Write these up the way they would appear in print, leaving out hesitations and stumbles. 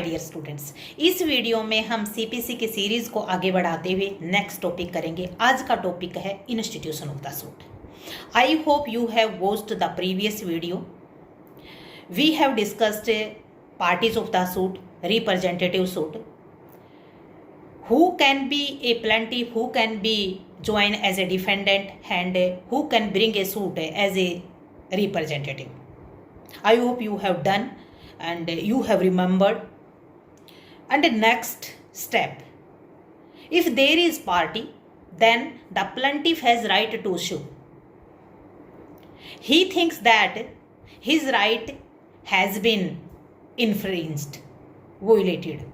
Dear students, इस video में हम सीपीसी की सीरीज को आगे बढ़ाते हुए नेक्स्ट टॉपिक करेंगे। आज का टॉपिक है institution of the suit. I hope you have watched the previous video. We have discussed parties of the suit, representative suit, who can be a plaintiff, who can be join as a defendant, and who can bring a suit as a representative. I hope you have done and you have remembered. And the next step, if there is party, then the plaintiff has right to sue. He thinks that his right has been infringed, violated,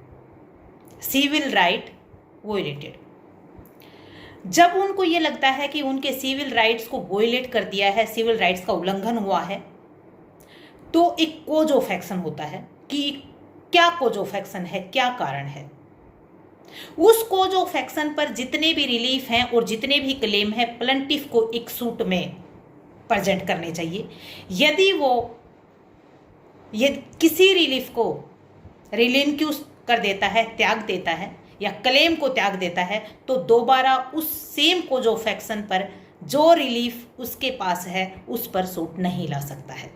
civil right violated. जब उनको ये लगता है कि उनके civil rights को वोयलेट कर दिया है, सिविल राइट्स का उल्लंघन हुआ है, तो एक कोज ऑफ एक्शन होता है कि क्या कोज ऑफ एक्शन है, क्या कारण है। उस कोज ऑफ एक्शन पर जितने भी रिलीफ हैं और जितने भी क्लेम हैं, प्लेंटिफ को एक सूट में प्रेजेंट करने चाहिए। यदि वो किसी रिलीफ को रिलिंक्यूश कर देता है, त्याग देता है या क्लेम को त्याग देता है, तो दोबारा उस सेम कोज ऑफ एक्शन पर जो रिलीफ उसके पास है उस पर सूट नहीं ला सकता है।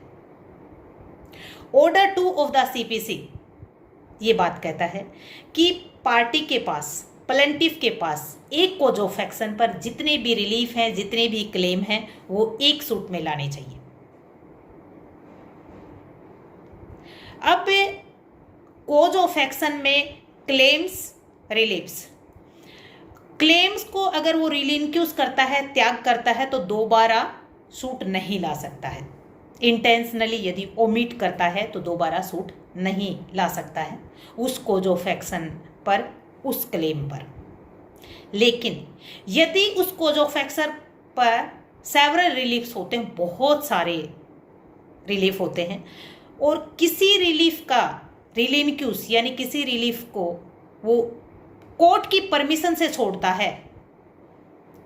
ऑर्डर 2 ऑफ द सीपीसी ये बात कहता है कि पार्टी के पास, प्लेंटिफ के पास एक कोज ऑफ एक्शन पर जितने भी रिलीफ हैं, जितने भी क्लेम हैं, वो एक सूट में लाने चाहिए। अब कोज ऑफ एक्शन में क्लेम्स, रिलीफ्स, क्लेम्स को अगर वो रिलिंक्यूश करता है, त्याग करता है, तो दोबारा सूट नहीं ला सकता है। इंटेंशनली यदि ओमिट करता है तो दोबारा सूट नहीं ला सकता है उस कोज ऑफ एक्शन पर, उस क्लेम पर। लेकिन यदि उस कोज ऑफ एक्शन पर सेवरल रिलीफ्स होते हैं, बहुत सारे रिलीफ होते हैं, और किसी रिलीफ का रिलिंक्यूश यानी किसी रिलीफ को वो कोर्ट की परमिशन से छोड़ता है,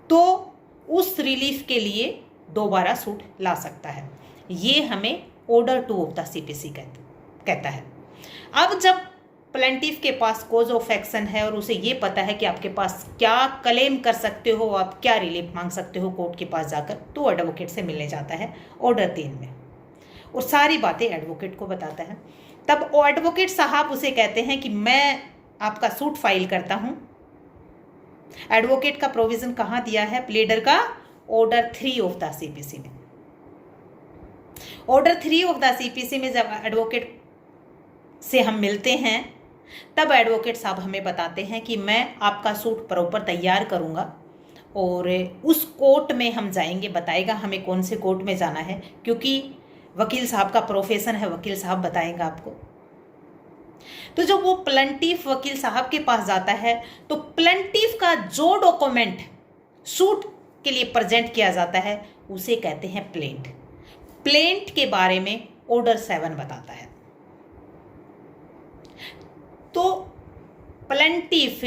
तो उस रिलीफ के लिए दोबारा सूट ला सकता है। ये हमें ऑर्डर 2 ऑफ द सीपीसी कहता है। अब जब प्लेंटिफ के पास कोज ऑफ एक्शन है और उसे ये पता है कि आपके पास क्या क्लेम कर सकते हो, आप क्या रिलीफ मांग सकते हो कोर्ट के पास जाकर, तो एडवोकेट से मिलने जाता है ऑर्डर 3 में और सारी बातें एडवोकेट को बताता है। तब एडवोकेट साहब उसे कहते हैं कि मैं आपका सूट फाइल करता हूं। एडवोकेट का प्रोविजन कहां दिया है? प्लीडर का ऑर्डर 3 ऑफ द सीपीसी में। ऑर्डर 3 ऑफ द सीपीसी में जब एडवोकेट से हम मिलते हैं, तब एडवोकेट साहब हमें बताते हैं कि मैं आपका सूट प्रॉपर तैयार करूंगा और उस कोर्ट में हम जाएंगे। बताएगा हमें कौन से कोर्ट में जाना है, क्योंकि वकील साहब का प्रोफेशन है, वकील साहब बताएंगा आपको। तो जब वो प्लेंटिफ वकील साहब के पास जाता है, तो प्लेंटिफ का जो डॉक्यूमेंट सूट के लिए प्रेजेंट किया जाता है उसे कहते हैं प्लेंट। प्लेंट के बारे में ऑर्डर 7 बताता है। तो प्लेंटिफ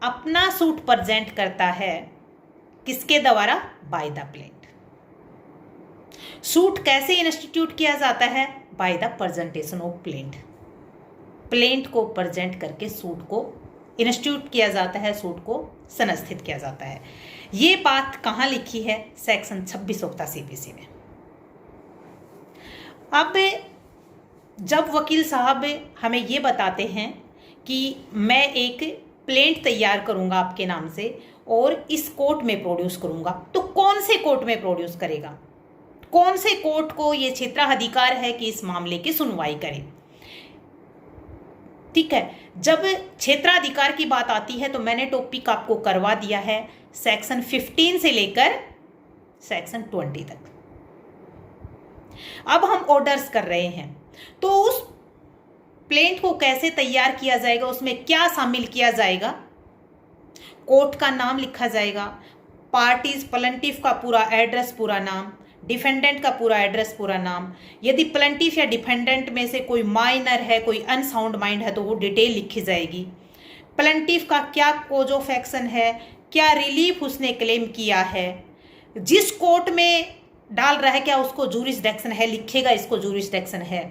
अपना सूट प्रेजेंट करता है किसके द्वारा? By the plaint. सूट कैसे इंस्टीट्यूट किया जाता है? By the presentation of plaint. Plaint को प्रेजेंट करके सूट को इंस्टीट्यूट किया जाता है, सूट को संस्थित किया जाता है। ये बात कहाँ लिखी है? सेक्शन 26 ऑफ द सीपीसी में। अब जब वकील साहब हमें ये बताते हैं कि मैं एक प्लेंट तैयार करूंगा आपके नाम से और इस कोर्ट में प्रोड्यूस करूंगा, तो कौन से कोर्ट में प्रोड्यूस करेगा? कौन से कोर्ट को ये क्षेत्राधिकार है कि इस मामले की सुनवाई करे? ठीक है, जब क्षेत्राधिकार की बात आती है तो मैंने टॉपिक आपको करवा दिया है सेक्शन 15 से लेकर सेक्शन 20 तक। अब हम ऑर्डर्स कर रहे हैं, तो उस प्लेंट को कैसे तैयार किया जाएगा, उसमें क्या शामिल किया जाएगा? कोर्ट का नाम लिखा जाएगा, पार्टीज, प्लेंटिफ का पूरा एड्रेस, पूरा नाम, डिफेंडेंट का पूरा एड्रेस, पूरा नाम। यदि प्लेंटिफ या डिफेंडेंट में से कोई माइनर है, कोई अनसाउंड माइंड है, तो वो डिटेल लिखी जाएगी। प्लेंटिफ का क्या कोज ऑफ एक्शन है, क्या रिलीफ उसने क्लेम किया है, जिस कोर्ट में डाल रहा है क्या उसको जूरिसडिक्शन है, लिखेगा इसको जूरिसडिक्शन है।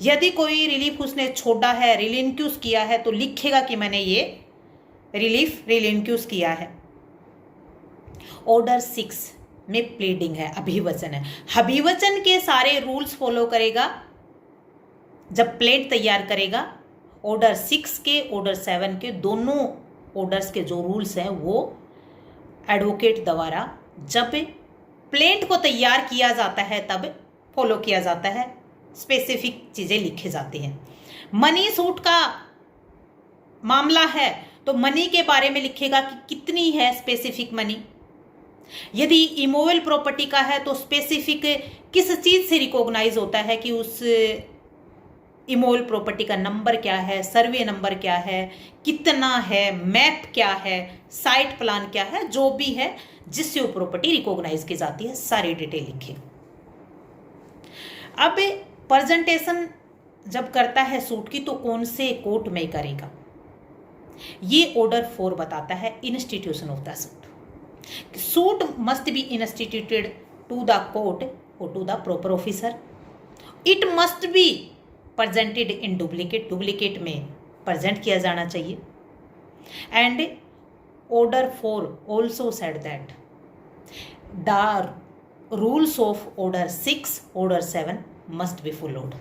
यदि कोई रिलीफ उसने छोड़ा है, रिलिंक्यूज किया है, तो लिखेगा कि मैंने ये रिलीफ रिलिंक्यूज किया है। ऑर्डर 6 में प्लीडिंग है, अभिवचन है। अभिवचन के सारे रूल्स फॉलो करेगा जब प्लेट तैयार करेगा। ऑर्डर 6 के, ऑर्डर 7 के, दोनों ऑर्डर्स के जो रूल्स हैं वो एडवोकेट द्वारा जब प्लेट को तैयार किया जाता है तब फॉलो किया जाता है। स्पेसिफिक चीज़ें लिखी जाती हैं। मनी सूट का मामला है तो मनी के बारे में लिखेगा कि कितनी है स्पेसिफिक मनी। यदि इमोवल प्रॉपर्टी का है तो स्पेसिफिक किस चीज़ से रिकॉग्नाइज होता है कि उस इमोवल प्रॉपर्टी का नंबर क्या है, सर्वे नंबर क्या है, कितना है, मैप क्या है, साइट प्लान क्या है, जो भी है जिससे वो प्रॉपर्टी रिकॉग्नाइज की जाती है, सारी डिटेल लिखिए। अब प्रेजेंटेशन जब करता है सूट की तो कौन से कोर्ट में करेगा, ये ऑर्डर 4 बताता है। Institution of the suit, suit must be instituted to the court और to the proper officer. It must be presented in duplicate, duplicate में प्रेजेंट किया जाना चाहिए। And order 4 also said that the rules of order 6, order 7 must be followed,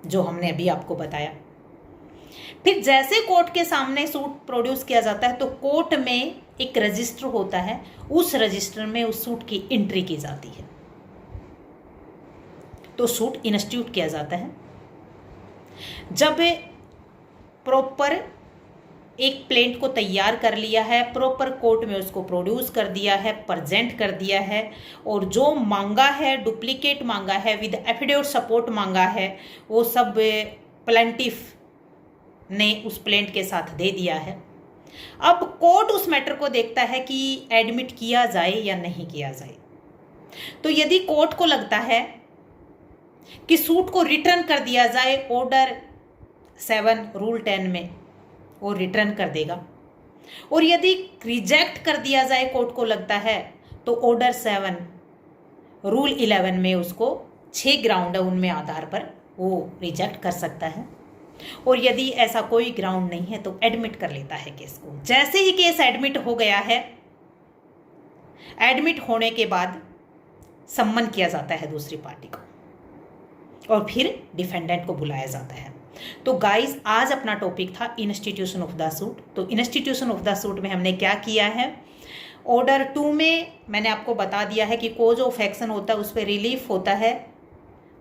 जो हमने अभी आपको बताया। फिर जैसे कोर्ट के सामने सूट प्रोड्यूस किया जाता है तो कोर्ट में एक रजिस्टर होता है, उस रजिस्टर में उस सूट की एंट्री की जाती है, तो सूट इंस्टीट्यूट किया जाता है। जब प्रॉपर एक प्लेट को तैयार कर लिया है, प्रॉपर कोर्ट में उसको प्रोड्यूस कर दिया है, प्रेजेंट कर दिया है, और जो मांगा है, डुप्लीकेट मांगा है, विद एफिडेविट सपोर्ट मांगा है, वो सब प्लेंटिफ ने उस प्लेंट के साथ दे दिया है। अब कोर्ट उस मैटर को देखता है कि एडमिट किया जाए या नहीं किया जाए। तो यदि कोर्ट को लगता है कि सूट को रिटर्न कर दिया जाए, ऑर्डर 7 रूल 10 में वो रिटर्न कर देगा। और यदि रिजेक्ट कर दिया जाए, कोर्ट को लगता है, तो ऑर्डर 7 रूल 11 में उसको 6 ग्राउंड है, उनमें आधार पर वो रिजेक्ट कर सकता है। और यदि ऐसा कोई ग्राउंड नहीं है तो एडमिट कर लेता है केस को। जैसे ही केस एडमिट हो गया है, एडमिट होने के बाद सम्मन किया जाता है दूसरी पार्टी को और फिर डिफेंडेंट को बुलाया जाता है। तो गाइस, आज अपना टॉपिक था इंस्टीट्यूशन ऑफ द सूट। तो इंस्टीट्यूशन ऑफ द सूट में हमने क्या किया है, ऑर्डर 2 में मैंने आपको बता दिया है कि कोज ऑफ एक्शन होता है, उस पर रिलीफ होता है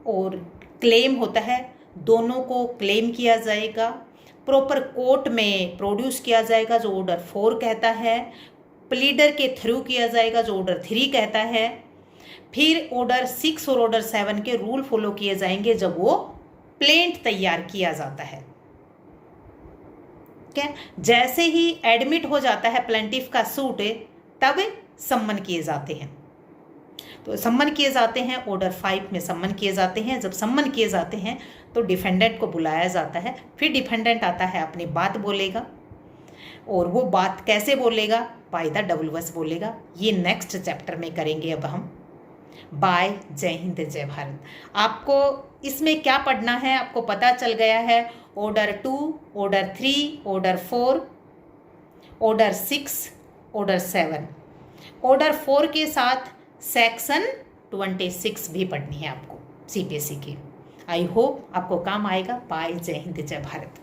और क्लेम होता है, दोनों को क्लेम किया जाएगा, प्रॉपर कोर्ट में प्रोड्यूस किया जाएगा जो ऑर्डर 4 कहता है, प्लीडर के थ्रू किया जाएगा जो ऑर्डर 3 कहता है, फिर ऑर्डर 6 और ऑर्डर 7 के रूल फॉलो किए जाएंगे जब वो प्लेंट तैयार किया जाता है। क्या जैसे ही एडमिट हो जाता है प्लेंटिफ का सूट, तब सम्मन किए जाते हैं। तो सम्मन किए जाते हैं, ऑर्डर 5 में सम्मन किए जाते हैं। जब सम्मन किए जाते हैं तो डिफेंडेंट को बुलाया जाता है, फिर डिफेंडेंट आता है, अपनी बात बोलेगा, और वो बात कैसे बोलेगा, बाय द डबल वस बोलेगा। ये नेक्स्ट चैप्टर में करेंगे अब हम। बाय, जय हिंद, जय भारत। आपको इसमें क्या पढ़ना है आपको पता चल गया है। Order 2, order 3, order 4, order 6, order 7, order 4 के साथ सेक्शन 26 भी पढ़नी है आपको CPSC की। आई होप आपको काम आएगा। बाय, जय हिंद, जय भारत।